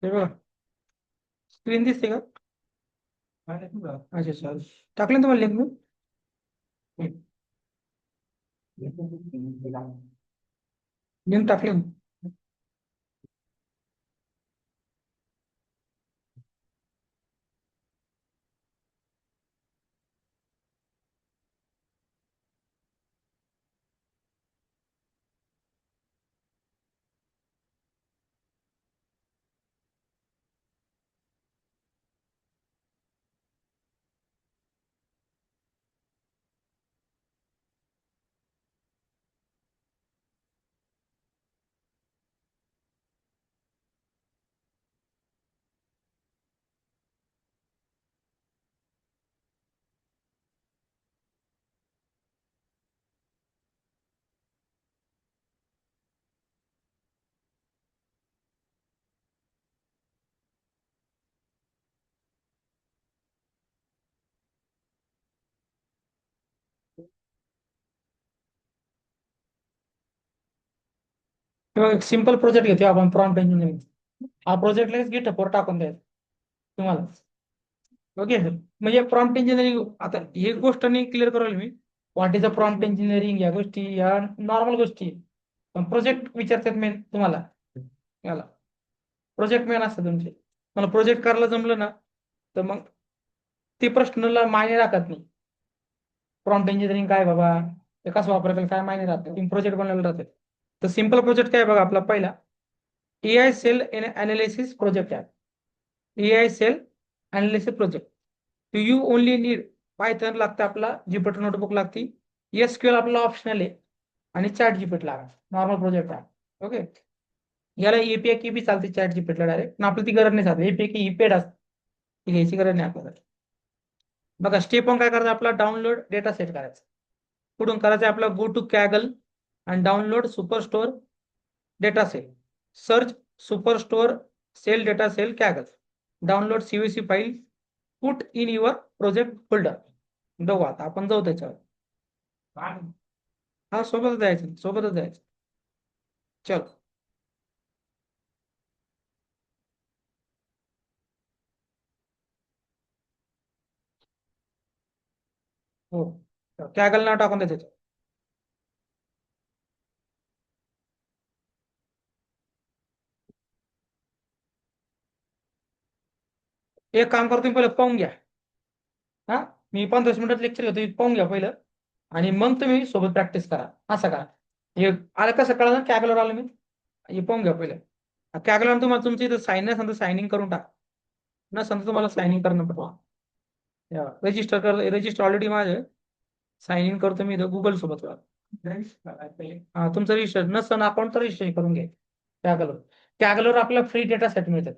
हे बघा, स्क्रीन दिसते का? अच्छा अच्छा, टाकलं ना तुम्हाला लिंक मी. लिंक टाकली ना. सिंपल प्रोजेक्ट घेतो आपण, प्रॉम्प्ट इंजिनिअरिंग. हा प्रोजेक्ट लगेच गिटहबवर टाकून द्यायचा तुम्हाला. ओके, म्हणजे प्रॉम्प्ट इंजिनिअरिंग, आता ही गोष्ट नाही क्लिअर करवली मी. What is a prompt engineering, या गोष्टी या नॉर्मल गोष्टी. पण प्रोजेक्ट विचारतात मेन तुम्हाला. याला प्रोजेक्ट मेन असतं तुमचे. मला प्रोजेक्ट करायला जमलं ना, तर मग ते प्रश्नाला मायने राखत नाही. प्रॉम्प्ट इंजिनिअरिंग काय बाबा, ते कसं वापरायचं काय मायने राहत नाही, प्रोजेक्ट बनवलं राहते. तर सिंपल प्रोजेक्ट काय बघा आपला पहिला, एआय सेल अनालिसिस प्रोजेक्ट आहे. AI sale analysis project. To you only need Python लागतं आपला, जीपीटी नोटबुक लागती, एसक्यूएल आपला ऑप्शनल आहे, आणि चॅट जीपीटी लागणार. नॉर्मल प्रोजेक्ट आहे. ओके, याला एपीआय की बी चालते चॅट जीपीटीला डायरेक्ट, पण आपल्याला ती गरज नाही चालते. एपीआय की पेड असते, ती घ्यायची गरज नाही आपल्याला. बघा स्टेप वन काय करायचं, आपला डाउनलोड डेटा सेट करायचा. कुठून करायचं आपला, गो टू कॅगल आणि download superstore data sale. Search superstore sale data sale Kaggle. Download CSV file. Put in your project folder. बघू आता आपण जाऊ त्याच्यावर. हा सोबतच जायचं, सोबतच जायचं. चल. हो, कॅगल नाव टाकून द्यायचं. एक काम करतो, तुम्ही पहिलं पाहून घ्या. हा, मी 15 मिनिटात लेक्चर घेतो, पाहून घ्या पहिलं. आणि मग तुम्ही सोबत प्रॅक्टिस करा. असं करा. हे आलं कसं कळलं, कॅगलवर आलं मी. हे पाहून घ्या पहिलं. कॅगलवर तुम्हाला तुमची इथं साईन नसेल तर सायनिंग करून टाका. नसेल तर तुम्हाला सायनिंग करणं पडतं. रजिस्टर कर, रजिस्टर ऑलरेडी माझं साइन इन करतो मी इथं गुगल सोबत. हा, तुमचं रजिस्टर नसन अकाउंट तर रजिस्टर करून घ्या कॅगलवर. कॅगलवर आपल्याला फ्री डेटा सेट मिळतात.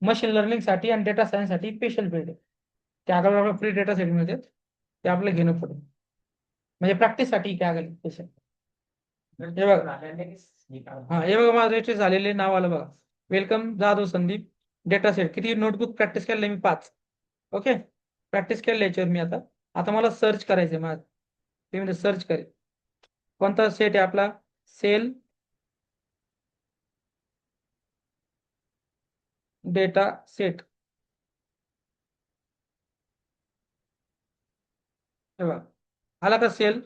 मशीन लर्निंग साठी आणि डेटा सायन्स साठी स्पेशल फील्ड आहे. कॅगलवर आपल्याला फ्री डेटा सेट मिळतात, ते आपल्याला घेणं पडेल. म्हणजे प्रॅक्टिस साठी कॅगल स्पेशल. हे बघा, हा हे बघा, माझं रजिस्टर झालेले नाव आलं बघा. Welcome Jadhav Sandeep. Data set किती नोटबुक प्रॅक्टिस केले मी 5. ओके, प्रॅक्टिस केलं याच्यावर मी. आता आता मला सर्च करायचंय माझं. ते म्हणजे सर्च करेल. कोणता सेट आहे आपला, सेल डेटा सेट. हे बघा, आला का सेल.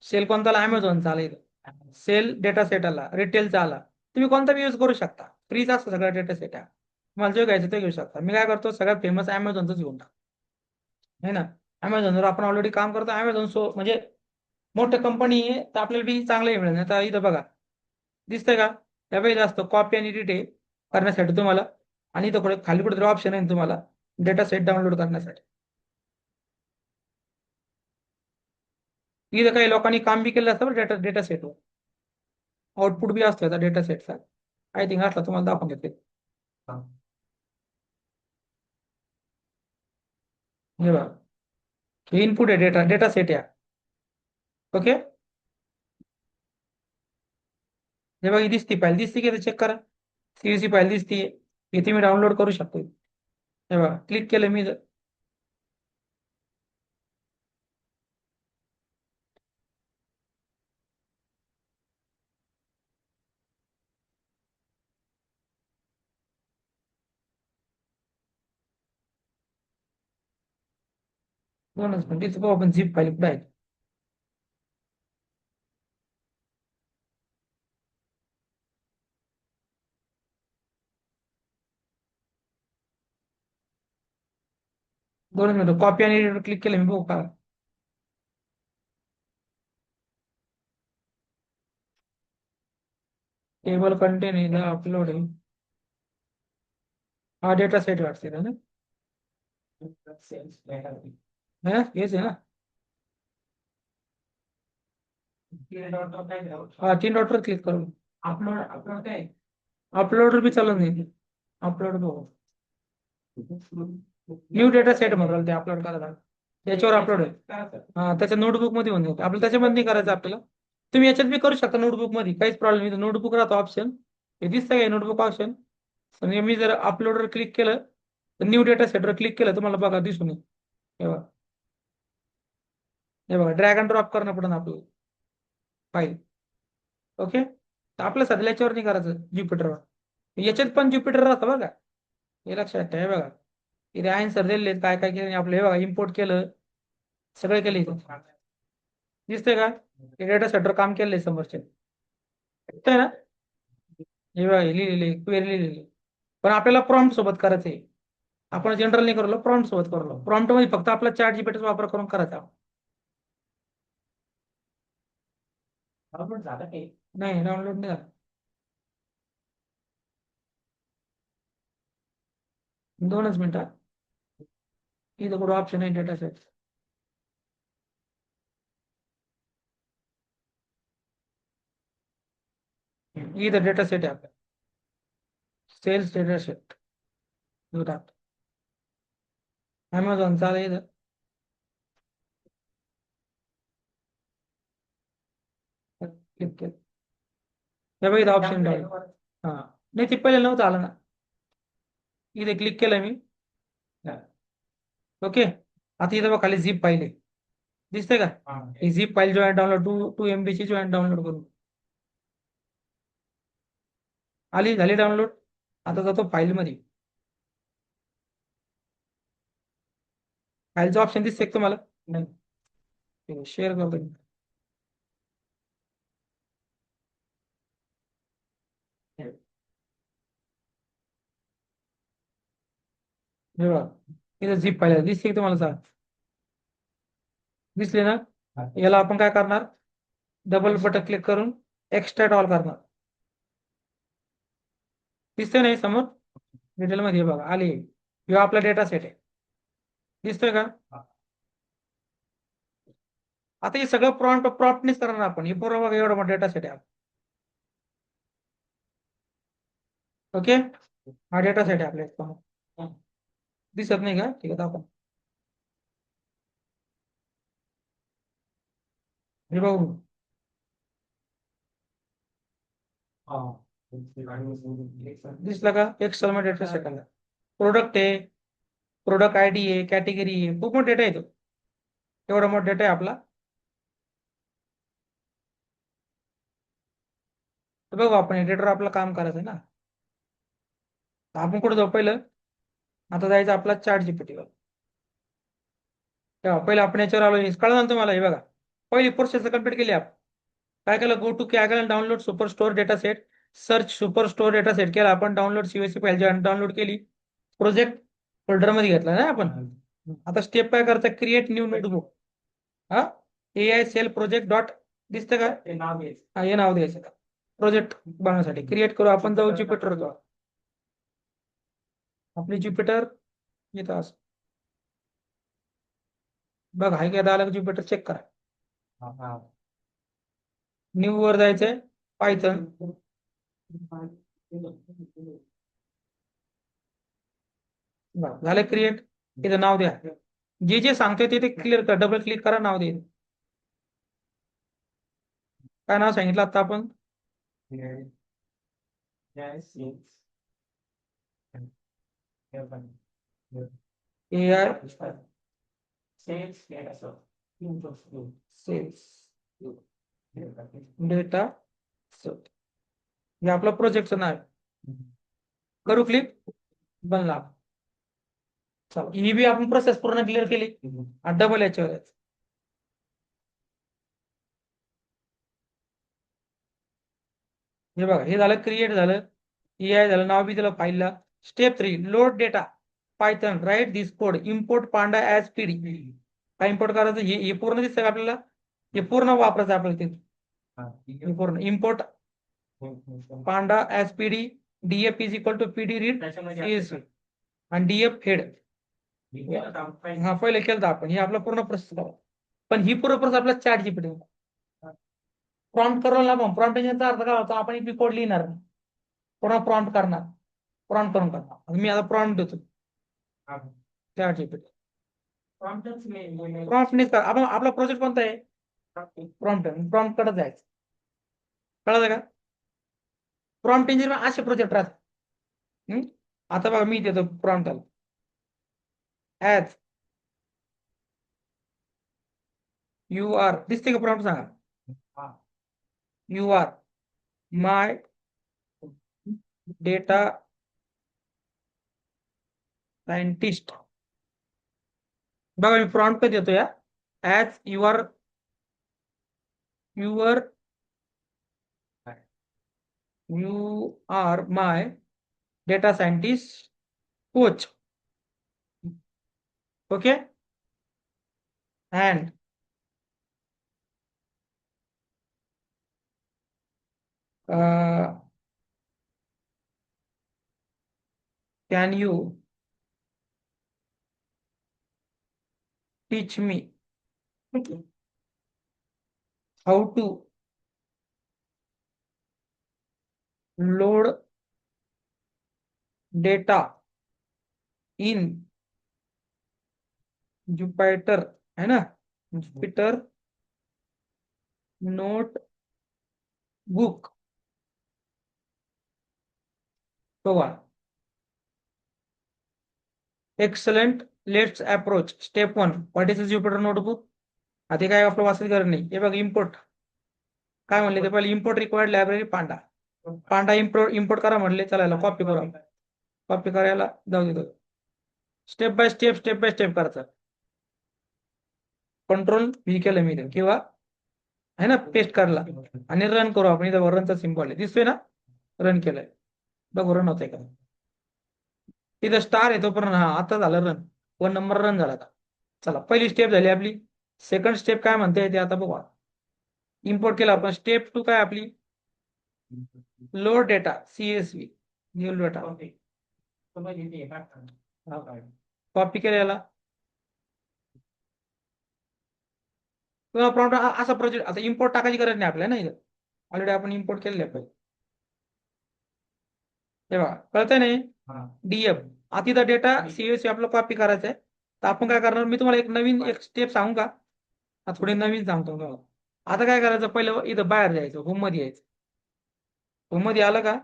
सेल कोणता आला, अमेझॉनचा आला इथं. सेल डेटा सेट आला, रिटेलचा आला. तुम्ही कोणता बी यूज करू शकता, फ्रीच असतं सगळा डेटा सेट आहे. तुम्हाला जे घ्यायचं ते घेऊ शकता. मी काय करतो, सगळ्यात फेमस अमेझॉनच घेऊन टाक, है ना. अमेझॉनवर आपण ऑलरेडी काम करतो. अमेझॉन म्हणजे मोठं कंपनी आहे, तर आपल्याला बी चांगलं मिळेल. आता इथं बघा, दिसतंय का, त्या पाहिजे असतं कॉपी आणि एडिट आहे करण्यासाठी तुम्हाला. आणि इथं पुढे खाली कुठे ऑप्शन आहे तुम्हाला डेटा सेट डाउनलोड करण्यासाठी. इथं काही लोकांनी काम बी केलं असतं डेटा डेटा सेटवर. आउटपुट बी असतो डेटा सेटचा. आय थिंक असला तुम्हाला दाखवून देते. हे बघा, हे इनपुट आहे, डेटा डेटा सेट आहे. ओके, हे बघा, ही दिसती फाईल, दिसती की चेक करा. सीएससी फाईल दिसती, इथे मी डाउनलोड करू शकतो. हे बघा, क्लिक केलं मी. दोनच मिनिट तिथे पाहू आपण झिप फाईल कुठे आहे. दोनच मिनिट कॉपी आणि एडिटर क्लिक केलं मी बघू का. टेबल कंटेन आहे अपलोड आहे. हा डेटा सेट वाटते ना. हेच आहे ना. हा 3 डॉटवर क्लिक करू. अपलोड अपलोड काय अपलोडर बी चालत नाही. अपलोड बघू. न्यू डेटा सेट म्हणून ते अपलोड करायला याच्यावर अपलोड आहे. हा त्याच्या नोटबुक मध्ये होऊन जाते आपल्याला त्याच्यामध्ये नाही करायचं आपल्याला. तुम्ही याच्यात बी करू शकता नोटबुक मध्ये काहीच प्रॉब्लेम नाही. नोटबुक राहतो ऑप्शन हे दिसतं काय नोटबुक ऑप्शन. म्हणजे मी जर अपलोडवर क्लिक केलं तर न्यू डेटा सेटवर क्लिक केलं तुम्हाला बघा दिसून येईल. हे बघा हे बघा ड्रॅग अँड ड्रॉप करणं पडेल आपल्याला फाईल. ओके तर आपलं सध्या याच्यावर नाही करायचं ज्युपिटरवर. याच्यात पण ज्युपिटर राहतं बघा. हे लक्षात ठेवा. हे बघा इथे आन्सर दिलेले काय काय केलं आपलं. हे बघा इम्पोर्ट केलं सगळं केलं इथं दिसतंय का. डेटा सेटवर काम केलंय समोरचे दिसतंय ना. हे बघा लिहिलेले क्वेरी लिहिलेली पण आपल्याला प्रॉम्प्ट सोबत करायचंय. आपण जनरल नाही करलो प्रॉम्प्ट सोबत करलो. प्रॉम्प्ट मध्ये फक्त आपला चॅट जीपीटीचा वापर करून करायचा. डाउनलोड झालं काही नाही. डाउनलोड नाही झालं. दोनच मिनिटं. इथं कुठं ऑप्शन आहे डेटा सेट. इथं डेटा सेट आहे आपला सेल्स डेटा सेट. अमेझॉन चालेल इथं. क्लिक केलं हे बघ इथं ऑप्शन डाउनलोड. हा नाही ते पहिले नव्हतं आलं ना. इथे क्लिक केलं मी. ओके आता इथं बघ खाली झिप फाईल आहे दिसते का. ही झिप फाईल जॉईंट डाउनलोड 2 MB ची जॉईंट डाउनलोड करू. आली झाली डाउनलोड. आता जातो फाईल मध्ये. फाईलचं ऑप्शन दिसते का तुम्हाला. नाही शेअर करतो मी. हे बघा इथं झिप फाईल आहे दिसते का तुम्हाला सांग. दिसले ना. याला आपण काय करणार डबल बटन क्लिक करून एक्स्ट्रॅक्ट ऑल करणार. दिसतंय नाही समोर डिटेल मध्ये हे बघा आली. किंवा आपला डेटा सेट आहे दिसतोय का. आता हे सगळं प्रॉम्प्टनेच करणार आपण. हे पूर्ण बघा एवढा मोठा डेटा सेट आहे. ओके हा डेटा सेट आहे आपल्या इथं. दिसत नाही का ठीक आहे आपण हे बघू. दिसला का एक्सेल मध्ये डेटा सेट आला. प्रोडक्ट आहे प्रोडक्ट आयडी आहे कॅटेगरी आहे खूप मोठा डेटा आहे तो. एवढा मोठा डेटा आहे आपला. तर बघू आपण डेटावर आपलं काम करायचं आहे ना. तर आपण कुठं जाऊ पहिलं. आता जायचं आपला चॅट जीपीटीवर. तेव्हा पहिलं आपण याच्यावर आलो कळलं ना तुम्हाला. हे बघा पहिली प्रोसेस कम्प्लीट केली आपण. काय केलं go to Kaggle download super store data set. Search super store data set केला आपण. डाउनलोड सीएससी फाईल डाउनलोड केली. प्रोजेक्ट फोल्डर मध्ये घेतला ना आपण. आता स्टेप काय करता क्रिएट न्यू नोटबुक. हा AI सेल प्रोजेक्ट डॉट दिसतं का हे नाव घ्यायचं. हा हे नाव द्यायचं का प्रोजेक्ट बनवण्यासाठी क्रिएट करू आपण. जाऊ ज्युपिटर जाऊ. आपली ज्युपिटर येतं असं बघ हाय काय आलं ज्युपिटर चेक करा. न्यू वर जायचंय पायथन. झालं क्रिएट. इथं नाव द्या. जे जे सांगते ते क्लिअर कर डबल क्लिक करा नाव दे. काय नाव सांगितलं आता आपण. AI सेल्स डेटा हे आपलं प्रोजेक्टचं नाव आहे. करू क्लिक बनला. चला ही बी आपण प्रोसेस पूर्ण क्लिअर केली. डबल याच्यावर आहे. हे बघा हे झालं क्रिएट झालं, EI झालं, नाव बी दिलं फाईलला. Step 3 load data Python write this code import panda as PD. काय इम्पोर्ट करायचं हे पूर्ण दिसतं का आपल्याला? हे पूर्ण वापरायचं आपल्याला ते हे पूर्ण import panda as PD DF is equal to PD read आणि डीएफ हेड. हा पहिले केलं होतं आपण, हे आपला पूर्ण प्रोसेस करा. पण ही पूर्ण प्रोसेस आपला चॅट जीपीटी प्रॉम्प्ट करून ना, पण प्रॉम्प्ट इंजिनचा अर्थ काय होता? आपण इथे कोड लिहिणार नाही, पूर्ण प्रॉम्प्ट करणार, प्रॉम्प्ट करून करणार. मी आता प्रॉम्प्ट देतो चॅट जीपीटी. प्रॉम्प्ट नाही कर आपण, आपला प्रोजेक्ट कोणता आहे? प्रॉम्प्ट. प्रॉम्प्ट कडे जायचं, कळलं का? प्रॉम्प्ट इंजिन असे प्रोजेक्ट राहतात. आता बघा मी देतो प्रॉम्प्ट ऍज यू आर, दिसते का प्रॉम्प्ट? सांगा. You are my data scientist. बघा मी प्रॉम्प्ट काय देतो या, as your your you are my data scientist coach. Okay and can you teach me how to load data in Jupyter, है ना? Jupyter notebook. तो excellent. Let's approach step 1. What is Jupiter notebook? आता काय आपलं वाचत गरज नाही. हे बघ इम्पोर्ट काय म्हणले ते पहिले, import required library Panda. Panda import करा म्हणले, चला कॉपी करू. कॉपी करायला जाऊ देतो. स्टेप बाय स्टेप करायचं. कंट्रोल व्ही केलं मी किंवा है ना पेस्ट करला आणि रन करू आपण. इथं रनचा सिम्बॉल आहे, दिसतोय ना? रन केलंय, बघू रन होतंय का. तिथं स्टार आहे तोपर्यंत, हा आता झालं रन, 1 नंबर रन झाला का. चला पहिली स्टेप झाली आपली. सेकंड स्टेप काय म्हणते ते आता बघू. इम्पोर्ट केला आपण. स्टेप 2 काय आपली? Load data CSV new data. Copy केलेला प्रॉम्प्ट असा प्रोजेक्ट. आता इम्पोर्ट टाकायची गरज नाही आपल्याला, नाही ऑलरेडी आपण इम्पोर्ट केलेले आहे. तेव्हा कळतंय नाही? डीएफ आता तिथं डेटा CSV आपला कॉपी करायचा आहे. तर आपण काय करणार, मी तुम्हाला एक नवीन एक स्टेप सांगू का? थोडी नवीन सांगतो तुम्हाला. आता काय करायचं, पहिलं इथं बाहेर जायचं, होम मध्ये यायचं. होम मध्ये आलं का?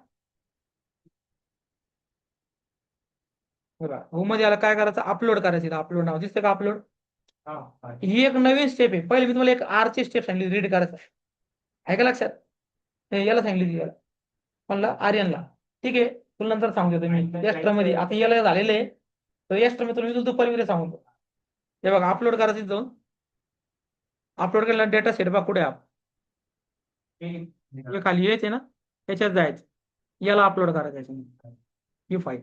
बघा होम मध्ये आलं, काय करायचं? अपलोड करायचं. अपलोड नाव दिसतं का? अपलोड. ही एक नवीन स्टेप आहे. पहिले मी तुम्हाला एक आरची स्टेप सांगली, रीड करायचं आहे का लक्षात? याला सांगितली, याला म्हणलं आर्यनला. ठीक आहे, तुला नंतर सांगतो मी एक्स्ट्रा मध्ये. आता याला झालेलं आहे, तर एक्स्ट्रा मी तुला दुपारी सांगतो. हे बघा अपलोड करायचं जाऊन. अपलोड केला डेटा सेट बघा कुठे आप खाली यायचे ना, त्याच्यात जायचं, याला अपलोड करायचं. ही फाईल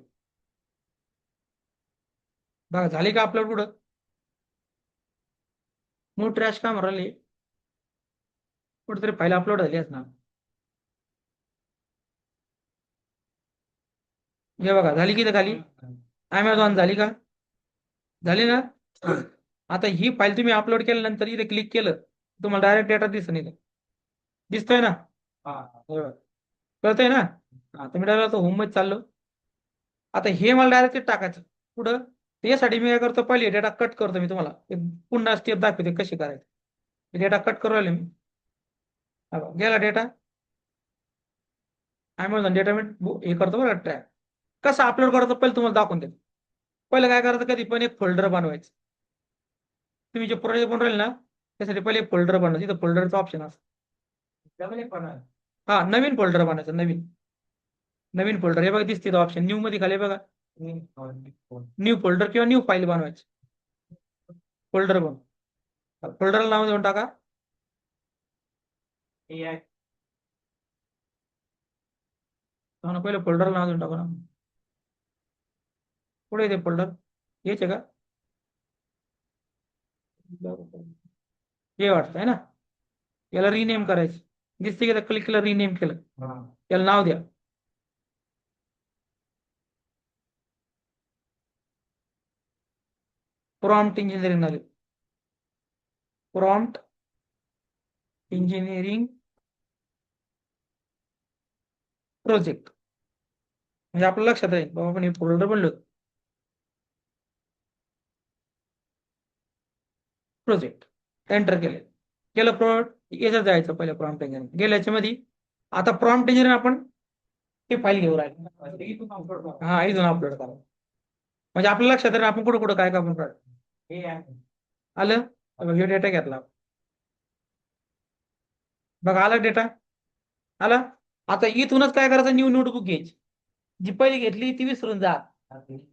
बघा झाली का अपलोड? कुठं मूळ ट्रॅश का मारले, कुठेतरी फाईल अपलोड झाली असणार. हे बघा झाली की खाली अमेझॉन झाली का? झाली ना? आता ही फाईल तुम्ही अपलोड केल्यानंतर इथे क्लिक केलं, तुम्हाला डायरेक्ट डेटा दिसत इथे. दिसतोय ना? कळतंय ना? तुम्ही डायरेक्ट होम मध्ये चाललो. आता हे मला डायरेक्ट टाकायचं पुढं. यासाठी मी काय करतो, पहिले डेटा कट करतो. मी तुम्हाला पुन्हा स्टेप दाखवते कशी करायची. डेटा कट करू राहिले मी. गेला डेटा अमेझॉन डेटा मी हे करतो बरं. ट्रॅक कसं अपलोड करायचं पहिले तुम्हाला दाखवून देतो. पहिलं काय करायचं, कधी पण एक फोल्डर बनवायचं. तुम्ही जे प्रोजेक्ट बनवले ना, त्यासाठी पहिले एक फोल्डर बनवायचं. तिथं फोल्डरचा ऑप्शन असतो. हा नवीन फोल्डर बनायचं. नवीन फोल्डर हे बघा दिसते ऑप्शन न्यू मध्ये खाली बघा. न्यू फोल्डर किंवा न्यू फाईल बनवायची. फोल्डर बनव. फोल्डरला नाव देऊन टाका. पहिले फोल्डरला नाव देऊन टाका ना. पुढे ते फोल्डर हेच आहे का? हे वाटतं आहे ना. याला रिनेम करायचं. दिसते की क्लिक केलं, रिनेम केलं. याला नाव द्या. प्रॉम्प्ट इंजिनिअरिंग झाले. Prompt engineering project. म्हणजे आपल्या लक्षात राहील बाबा आपण हे फोल्डर बनलो. प्रोजेक्ट एंटर केले. केलं प्रोजेक्ट याच्यात जायचं पहिलं प्रॉम्प्ट इंजिनिअरिंग गेल्याच्या मध्ये. आता प्रॉम्प्ट इंजिनिअरिंग आपण ते फाईल घेऊ राहिलो. हा, इथून अपलोड करा. म्हणजे आपल्या लक्षात राहील आपण कुठं कुठं काय काम करतो. आलं. हे डेटा घेतला. बघा आला डेटा. आला. आता इथूनच काय करायचं, न्यू नोटबुक घ्यायची. जी पहिली घेतली ती विसरून जा.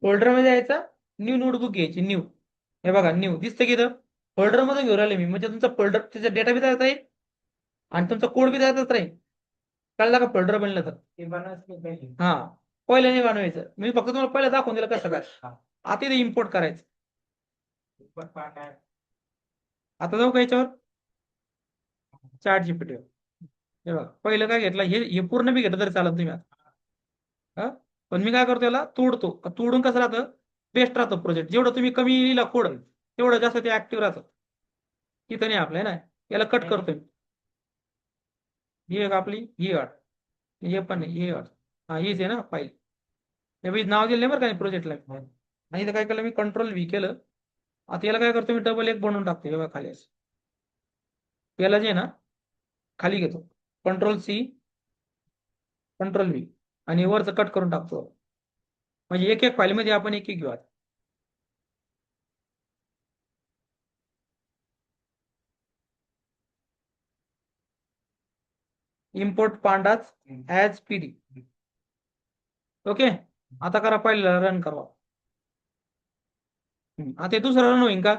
फोल्डर मध्ये जायचं, न्यू नोटबुक घ्यायची. न्यू, हे बघा न्यू दिसतं की इथं फोल्डर मध्ये घेऊन राहिले मी. म्हणजे तुमचा फोल्डर त्याचा डेटा बी तयार राहील आणि तुमचा कोड बी तयारच राहील. कळलं का? फोल्डर बनलं तर हा पहिले नाही बनवायचं. मी फक्त तुम्हाला पहिलं दाखवून दिलं कसं काय. आता इथे इम्पोर्ट करायचं. आता जाऊ का याच्यावर चॅट जीपीटी. हे बघा पहिलं काय घेतलं, हे पूर्ण बी घेतलं तरी चालत तुम्ही आता. हा? पण मी काय करतो, याला तोडतो. तोडून कसं राहतं, बेस्ट राहतं प्रोजेक्ट. जेवढं तुम्ही कमी लिहिला कोड तेवढं जास्त ते ऍक्टिव्ह राहतं. तिथं नाही आपलं ना. याला कट करतोय. ही एक आपली ही वाट. हे पण नाही, हे वाट. हा हीच आहे ना फाईल. हे बी नाव दिलं बरं का प्रोजेक्टला. आणि इथं काय केलं मी, कंट्रोल व्ही केलं. आता याला काय करतो मी, डबल एक बनवून टाकतो. हे बघा खाली असं. याला जे ना खाली घेतो, कंट्रोल सी, कंट्रोल व्ही, आणि वरचं कट करून टाकतो. म्हणजे एक एक फाईलमध्ये आपण एक एक घेऊ. इम्पोर्ट पांडाच ऍज पीडी. ओके. आता करा पहिलं रन करा. आता हे दुसरं रन होईन का?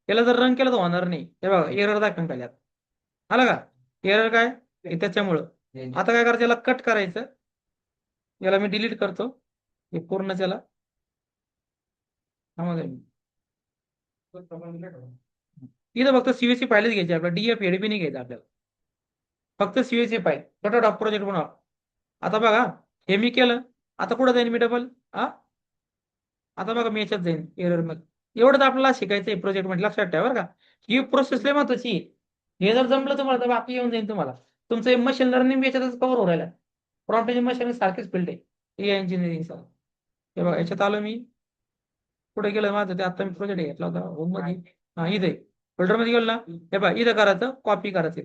याला जर रन केलं तर होणार नाही. हे बघा एरर दाखवून पहिल्यात. आला का एरर? काय हे त्याच्यामुळं. आता काय करायचं, याला कट करायचं. याला मी डिलीट करतो हे पूर्ण. त्याला इथं फक्त सीएससी फाईलच घ्यायची आपल्याला, डीएफ एडबी नाही घ्यायचं आपल्याला. फक्त सीएससी फाईल डॉट प्रोजेक्ट बनवा. आता बघा हे मी केलं. आता कुठं जाईन मी डबल. हा आता बघा मी याच्यात जाईन एरर मध्ये. एवढंच आपल्याला शिकायचं आहे प्रोजेक्ट मध्ये. लक्षात ठेवा बरं का, ही प्रोसेस लय महत्वाची आहे. हे जर जमलं तुम्हाला तर बाकी येऊन जाईल तुम्हाला. तुमचं मशीन लर्निंग याच्यातच कव्हर होऊ राहिलं. प्रॉम्प्ट इंजिनिअरिंग मशीन सारखीच फील्ड आहे ए इंजिनिअरिंग. हे बघा याच्यात आलो मी. कुठे गेलं माझं ते, आता मी प्रोजेक्ट घेतला होता होम मध्ये. हा इथे फोल्डर मध्ये गेलो ना. हे बघा इथं करायचं, कॉपी करायचं.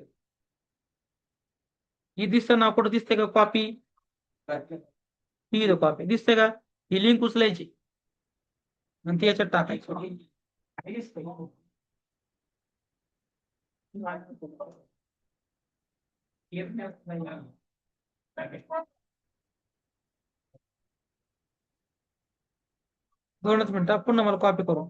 ही दिसतं ना कुठं, दिसते का कॉपी? ही इथं कॉपी दिसते का? ही लिंक उचलायची आणि ती याच्यात टाकायची. दोनच मिनिटं पुन्हा मला कॉपी करू.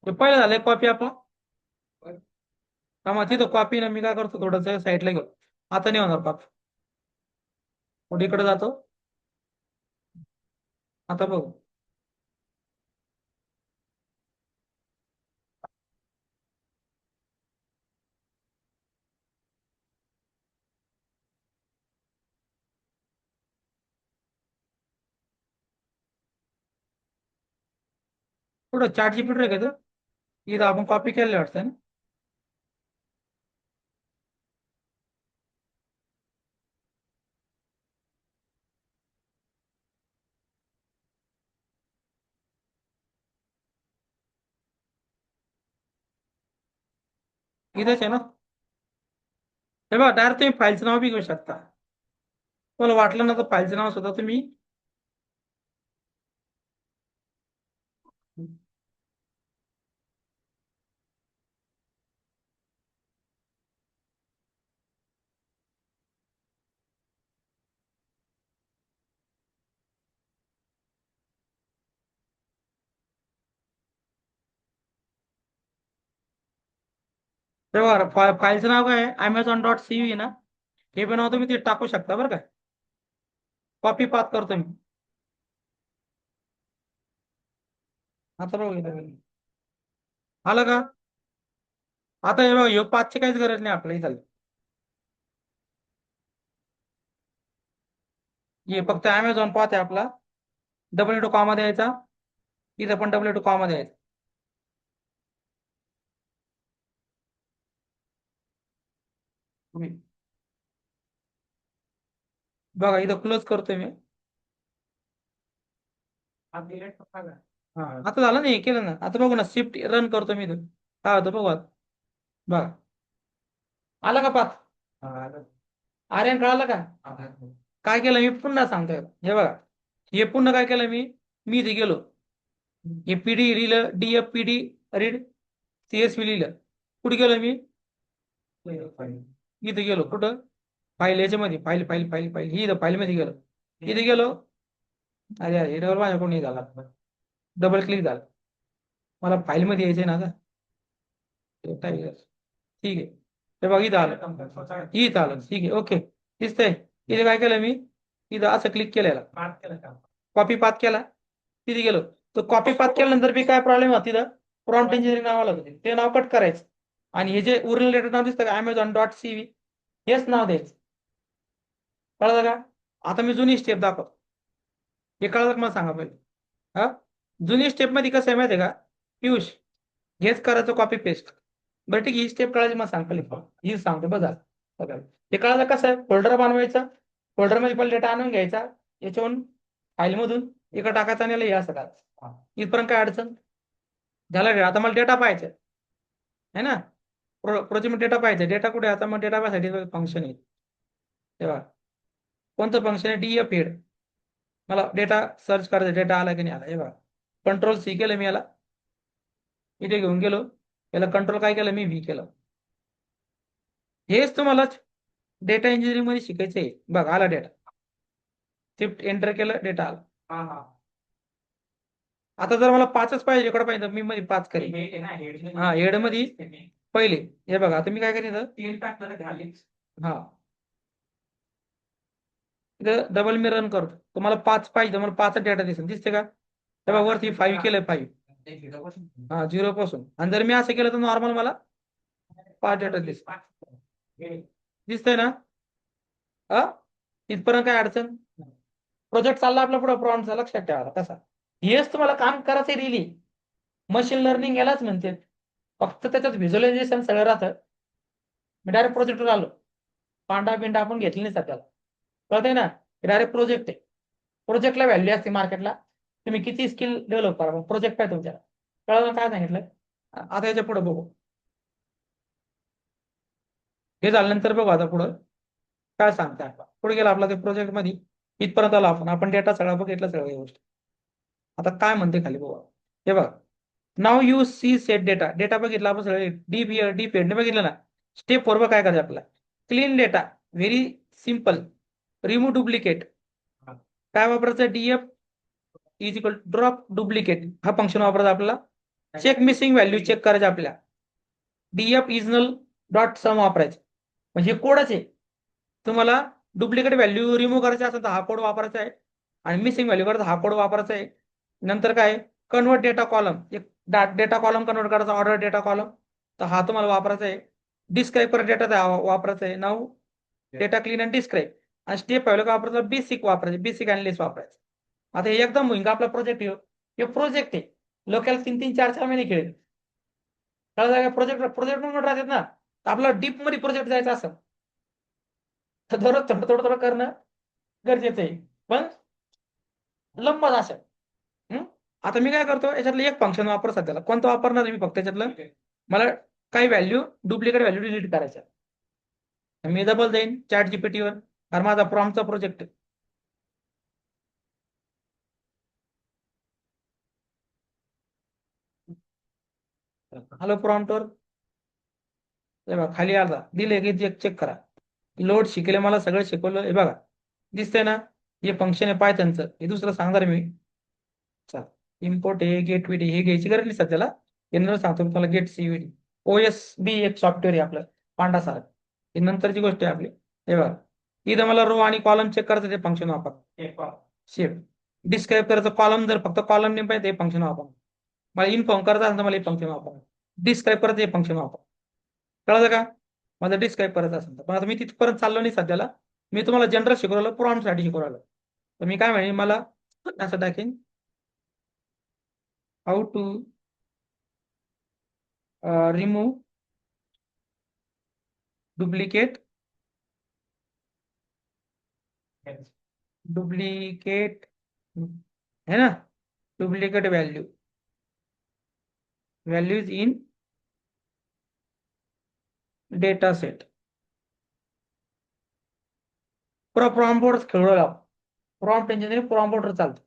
ते पहिलं झालंय कॉपी आपला. मग तिथं कॉपी ना, मी काय करतो थोडस साईडला घेऊ. आता नाही होणार कॉपी. पुढे इकडे जातो. आता बघू. पुढं चॅट जीपीटी का तो? इथं आपण कॉपी केलेलं वाटतं ना. इथंच आहे ना. हे बघा डायरेक्ट तुम्ही फाईलचं नाव बी घेऊ शकता. तुम्हाला वाटलं ना तर फाईलचं नाव सुद्धा तुम्ही तेव्हा फाईलचं नाव काय आहे Amazon.cv ना. हे पण नाव तुम्ही ते टाकू शकता बरं का. कॉपी पास करतो मी. आता बघा इथं. आलं का? आता हे बघा ह्यो पाचची काहीच गरज नाही आपल्याला इथं. हे फक्त Amazon पाथ आहे आपला. डबल टू कॉमा द्यायचा. इथं पण डबल टू कॉमा द्यायचा. तुम्ही बघा इथं क्लोज करतोय मी. हा आता झालं नाही केलं ना. आता बघू ना शिफ्ट रन करतो मी इथं. काय होतं बघू आता. बघा आला का पाथ. आर्यन कळालं का? काय केलं मी पुन्हा सांगतोय हे बघा. हे पुन्हा काय केलं मी इथे गेलो. हे पीडी लिहिलं डीएफ पीडी रीड सीएसवी लिहिलं. कुठे गेलो मी इथे गेलो कुठं फाईल याच्यामध्ये फाईल फाईल फाईल फाईल ही फाईल मध्ये गेलो. इथे गेलो. अरे अरे डबल माझ्याकडून नाही झाला. डबल क्लिक झालं. मला फाईल मध्ये यायचंय ना आता. ठीक आहे. हे बघ इथं आलं. इथं आलं ठीक आहे ओके. दिसतंय इथे काय केलं मी इथं असं क्लिक केलेलं कॉपी पाथ केला. तिथे गेलो. तर कॉपी पाथ केल्यानंतर बी काय प्रॉब्लेम होता तिथं. प्रॉम्प्ट इंजिनिअरिंग नाव आलं होतं ते नाव कट करायचं. आणि हे जे उरलेलं डेटा नाव दिसतं का Amazon.cv हेच नाव द्यायचं. कळलं का? आता मी जुनी स्टेप दाखवतो. हे कळलं का मला सांगा पहिले. हा जुनी स्टेप मध्ये कसं आहे माहिती आहे का पियुष. हेच करायचं कॉपी पेस्ट. बरं ठीक आहे ही स्टेप कळायची मला सांग पहिले. ही सांगतो बघा सगळं. हे कळालं कसं आहे फोल्डर बनवायचा. फोल्डर मध्ये पहिले डेटा आणून घ्यायचा. याच्यावरून फाईल मधून इकडे टाकायचा आणि याला हे असं करायचं. इथपर्यंत काय अडचण झालं रे. आता मला डेटा पाहायचा आहे ना. प्रोजेक्ट डेटा पाहिजे. डेटा कुठे आहे? आता मग डेटा पाहायसाठी फंक्शन आहे तेव्हा. कोणतं फंक्शन आहे डीएफ हेड. मला डेटा सर्च करायचा डेटा आला की नाही आला हे बघा. कंट्रोल सी केलं मी याला. इथे घेऊन गेलो. याला कंट्रोल काय केलं मी व्ही केलं. हेच तुम्हाला डेटा इंजिनिअरिंग मध्ये शिकायचं आहे. बघा आला डेटा. शिफ्ट एंटर केलं डेटा आला. आता जर मला पाचच पाहिजे इकडे पाहिजे तर मी मध्ये पाच करेन. हा हेड मध्ये पहिले हे बघा आता मी काय करेन इथं तीन टाकलं हा इथं डबल मी रन करतो. तुम्हाला पाच पाहिजे मला पाच डेटा दिसेल दिसते का? तेव्हा वरती फाईव्ह केलंय फाईव्ह. हा झिरो पासून आणि जर मी असं केलं तर नॉर्मल मला पाच डेटा दिसतंय ना. हा इथपर्यंत काय अडचण. प्रोजेक्ट चालला आपला पुढे प्रॉन्टचा लक्षात ठेवा कसा. हेच तुम्हाला काम करायचं रिली. मशीन लर्निंग यालाच म्हणते. फक्त त्याच्यात व्हिज्युअलायझेशन सगळं राहतं. मी डायरेक्ट प्रोजेक्टवर आलो. पांडा बिंडा आपण घेतली नाही सध्याला. कळतंय ना डायरेक्ट प्रोजेक्ट आहे. प्रोजेक्टला व्हॅल्यू असते मार्केटला. तुम्ही किती स्किल डेव्हलप करा प्रोजेक्ट आहे तुमच्याला. कळलं काय सांगितलं. आता याच्या पुढे बघू. हे झाल्यानंतर बघू आता पुढं काय सांगताय. पुढे गेला आपला ते प्रोजेक्ट मध्ये इथपर्यंत आला आपण डेटा सगळा बघितला सगळ्या गोष्टी. आता काय म्हणते खाली बघा. हे बघा नाव U C set data. Data बघितला आपण सगळे डी पेड बघितलं ना. स्टेप 4 काय करायचं आपल्याला clean data very simple. Remove duplicate. काय वापरायचं DF is equal drop duplicate हा फंक्शन वापरायचा आपल्याला. चेक मिसिंग व्हॅल्यू चेक करायचे आपल्याला. डीएफ इज नल डॉट सम वापरायचं. म्हणजे कोडच आहे. तुम्हाला डुप्लिकेट व्हॅल्यू रिमूव्ह करायची असेल तर हा कोड वापरायचा आहे. आणि मिसिंग व्हॅल्यू करायचा हा कोड वापरायचा आहे. नंतर काय कन्वर्ट डेटा कॉलम एक डेटा कॉलम कन्वर्ट करायचा ऑर्डर डेटा कॉलम तर हा तुम्हाला वापरायचा आहे. डिस्क्राईब कर डेटा वापरायचा आहे. नाव डेटा क्लीन अँड डिस्क्राईब. आणि स्टेप पहिलं का वापरायचं बेसिक वापरायचं बेसिक अनालिसिस वापरायचं. आता हे एकदम होईल का आपला प्रोजेक्ट हे प्रोजेक्ट आहे. लोकल 3-3 4-4 महिने खेळेल. कळलं प्रोजेक्ट प्रोजेक्ट म्हणून राहतात ना. तर आपला डीप मध्ये प्रोजेक्ट जायचा असं तर दररोज थोडं थोडं थोडं करणं गरजेचं आहे. पण लंबत असं. आता मी काय करतो याच्यातलं एक फंक्शन वापर सध्याला कोणतं वापरणार मी फक्त याच्यातलं मला काही व्हॅल्यू डुप्लिकेट व्हॅल्यू डिलीट करायच्या. मी डबल जाईन चॅट जीपीटीवर कारण माझा प्रॉम्प्टचा प्रोजेक्ट आहे. हॅलो प्रॉम्प्टवर खाली आला दिले की चेक करा. लोड शिकले मला सगळं शिकवलं हे बघा दिसतंय ना. हे फंक्शन आहे पायथनचं हे दुसरं सांगणार मी. इम्पोर्ट हे गेट विडी हे घ्यायची गरज नाही सध्याला. येणार सांगतो तुम्हाला गेट सीव्हीडी. OSB एक सॉफ्टवेअर आहे आपलं पांडा सारखं. ही नंतरची गोष्ट आहे आपली. हे बघा इथं मला रो आणि कॉलम चेक करायचं ते फंक्शन वापर शिफ्ट. डिस्क्राईब करायचं कॉलम जर फक्त कॉलम नेम पाहिजे ते फंक्शन वापर. मला इन्फॉर्म करायचं असेल तर मला हे फंक्शन वापर. डिस्क्राईब करायचं हे फंक्शन वापर. कळलं का? माझं डिस्क्राईब करायचं असेल तर पण आता मी तिथपर्यंत चाललो नाही सध्याला. मी तुम्हाला जनरल शिकवलं प्रॉम्प्ट साठी शिकवलं. तर मी काय म्हणेन मला असं टाकेन how to remove duplicate duplicate है ना duplicate values in data set. पुरा प्रॉम्प्ट खेळू प्रॉम्प्ट इंजिनिअरिंग प्रॉम्प्ट चालतं.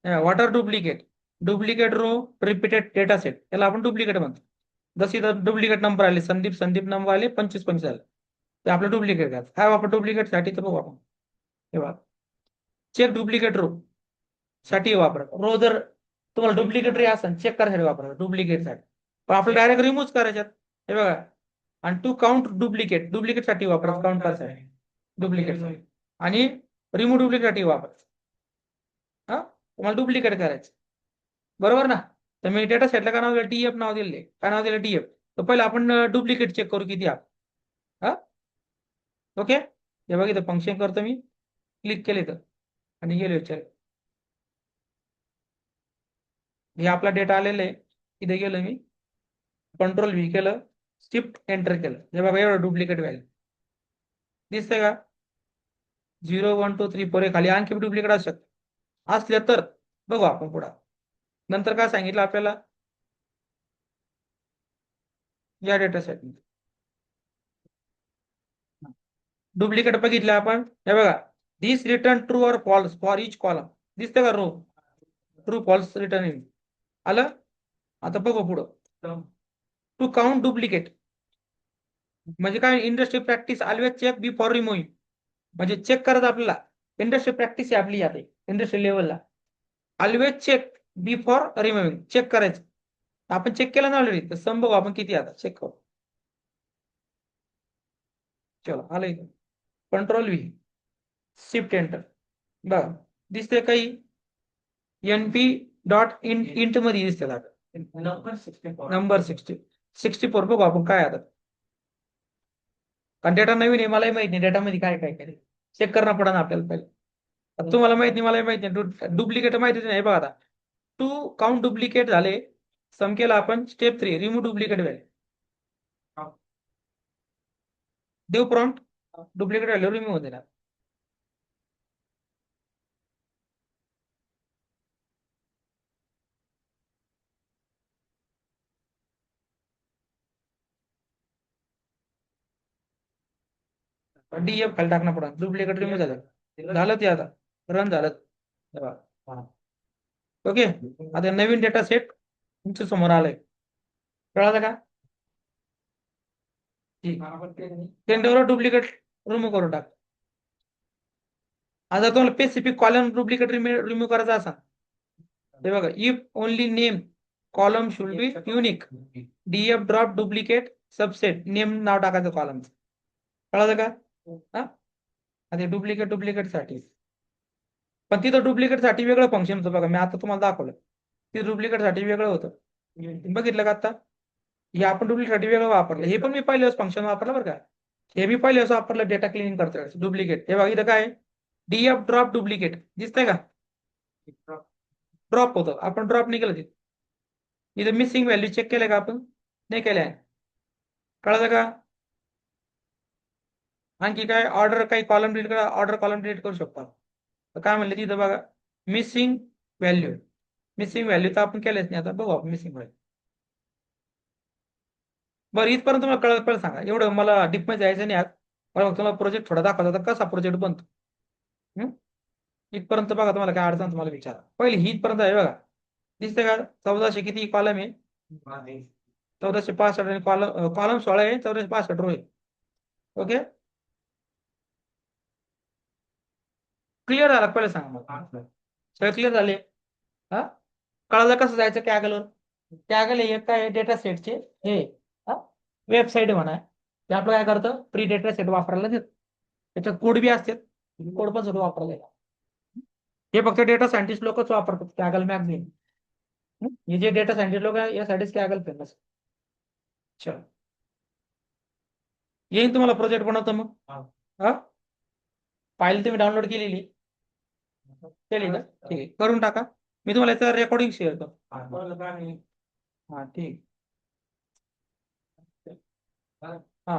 What are duplicate row repeated data set याला आपण डुप्लिकेट म्हणतो. जशी डुप्लिकेट नंबर आले संदीप नंबर आले 25 आले ते आपलं डुप्लिकेट घ्यायचं. काय वापर डुप्लिकेट साठी तर बघू आपण. हे बघा चेक डुप्लिकेट रो साठी वापरा. रो जर तुम्हाला डुप्लिकेट रे असेल चेक करायसाठी वापरा डुप्लिकेट साठी. पण आपल्याला डायरेक्ट रिमूव्ह करायच्यात. हे बघा आणि टू काउंट डुप्लिकेट साठी वापरा काउंट करायसाठी डुप्लिकेट आणि रिमूव्ह डुप्लिकेट साठी वापरा. हा तुम्हाला डुप्लिकेट करायचं बरोबर ना. तर मी डेटा सेटला काय नाव दिलं DF नाव दिले. काय नाव दिलं DF. तर पहिलं आपण डुप्लिकेट चेक करू किती आहे. हा ओके. हे बघ इथं फंक्शन करतो मी क्लिक केले तर आणि गेलो विचार. हे आपला डेटा आलेला आहे. इथे गेलो मी कंट्रोल V केलं शिफ्ट एंटर केलं. हे बघा एवढं डुप्लिकेट व्हॅल्यू दिसतंय का 0 1 2 3 4 खाली आणखी डुप्लिकेट असू शकतात. असल्या तर बघू आपण पुढे. नंतर काय सांगितलं आपल्याला या डेटा सेट डुप्लिकेट बघितलं आपण. हे बघा this return true or false for each column दिसतं का रो ट्रू फॉल्स रिटर्न येईल. आलं. आता बघू पुढं टू काउंट डुप्लिकेट म्हणजे काय industry practice always check before removing. म्हणजे चेक करत आपल्याला इंडस्ट्री प्रॅक्टिस आहे आपली आता इंडस्ट्री लेवलला always check before removing check करायचं. आपण चेक केलं ना ऑलरेडी तर सम बघू आपण किती आता चेक करू. चलो आलं इथं कंट्रोल V शिफ्ट एंटर बघा दिसते काही NP डॉट इंट मध्ये दिसते नंबर 64 बघू आपण काय आता. कारण डेटा नवीन आहे मलाही माहित नाही डेटा मध्ये काय काय काय चेक करणं पडा ना आपल्याला पहिले. आता तुम्हाला माहित नाही मलाही माहित नाही डुप्लिकेट माहिती नाही बघा आता. टू काउंट डुप्लिकेट झाले सम केला आपण स्टेप 3 रिमूव्ह डुप्लिकेट व्हॅल्यू देव प्रॉम्प्ट डुप्लिकेट व्हॅल्यू रिमूव्ह होते ना. DF खाली टाकणं पडा डुप्लिकेट रिमूव्ह झालं ते आता रन झालं. ओके आता नवीन डेटा सेट तुमच्या समोर आलंय. कळालं का टेंडरवर डुप्लिकेट रिमूव्ह करून टाक. आता तुम्हाला स्पेसिफिक कॉलम डुप्लिकेट रिमूव्ह करायचा असा हे बघा if only name column should be unique DF drop duplicate subset name नाव टाकायचं कॉलम. कळालं का हा आता डुप्लिकेट साठी पण तिथं डुप्लिकेट साठी वेगळं फंक्शन होतं बघा मी आता तुम्हाला दाखवलं. तिथं डुप्लिकेट साठी वेगळं होतं बघितलं का आता. हे आपण डुप्लिकेट साठी वेगळं वापरलं. हे पण मी पहिल्याच फंक्शन वापरलं बरं का. हे मी पहिल्याच वापरलं डेटा क्लिनिंग करतो डुप्लिकेट. हे बघा इथं काय DF ड्रॉप डुप्लिकेट दिसतंय का ड्रॉप होतं आपण ड्रॉप नाही केलं तिथे. इथं मिसिंग व्हॅल्यू चेक केलं का आपण नाही केलंय. कळलं का आणखी काय ऑर्डर काही कॉलम डिलीट करा ऑर्डर कॉलम डिलीट करू शकतो. तर काय म्हणले तिथं बघा मिसिंग व्हॅल्यू तर आपण केलंच नाही. आता बघू आपण मिसिंग व्हॅल्यू. बरं इथपर्यंत तुम्हाला कळलं सांगा एवढं मला डीप मध्ये जायचं नाही आज. मला तुम्हाला प्रोजेक्ट थोडा दाखवता तर कसा प्रोजेक्ट बनतो. इथपर्यंत बघा तुम्हाला काय अडचण तुम्हाला विचारा पहिले ही इथपर्यंत आहे बघा दिसते का 1400 किती कॉलम आहे 1465 आणि कॉलम 16 आहे 1465 रो आहे. ओके क्लिअर झाला पहिले सांगा मला सगळं क्लिअर झाले. हा कळालं कसं जायचं कॅगलवर. कॅगल हे काय डेटा सेटचे हे वेबसाईट म्हणा ते आपलं काय करतं प्री डेटा सेट वापरायला देत त्याच्यात कोड बी असतात कोड पण सगळं वापरायला देतात. हे फक्त डेटा सायंटिस्ट लोकच वापरतात कॅगल मॅगझिन. हे जे डेटा सायंटिस्ट लोक आहे यासाठीच कॅगल फेमस. चल येईन तुम्हाला प्रोजेक्ट बनवतो मग. हा फाईल तुम्ही डाउनलोड केलेली केली का ठीक आहे करून टाका. मी तुम्हाला याचं रेकॉर्डिंग शेअर करतो. हा ठीक हा.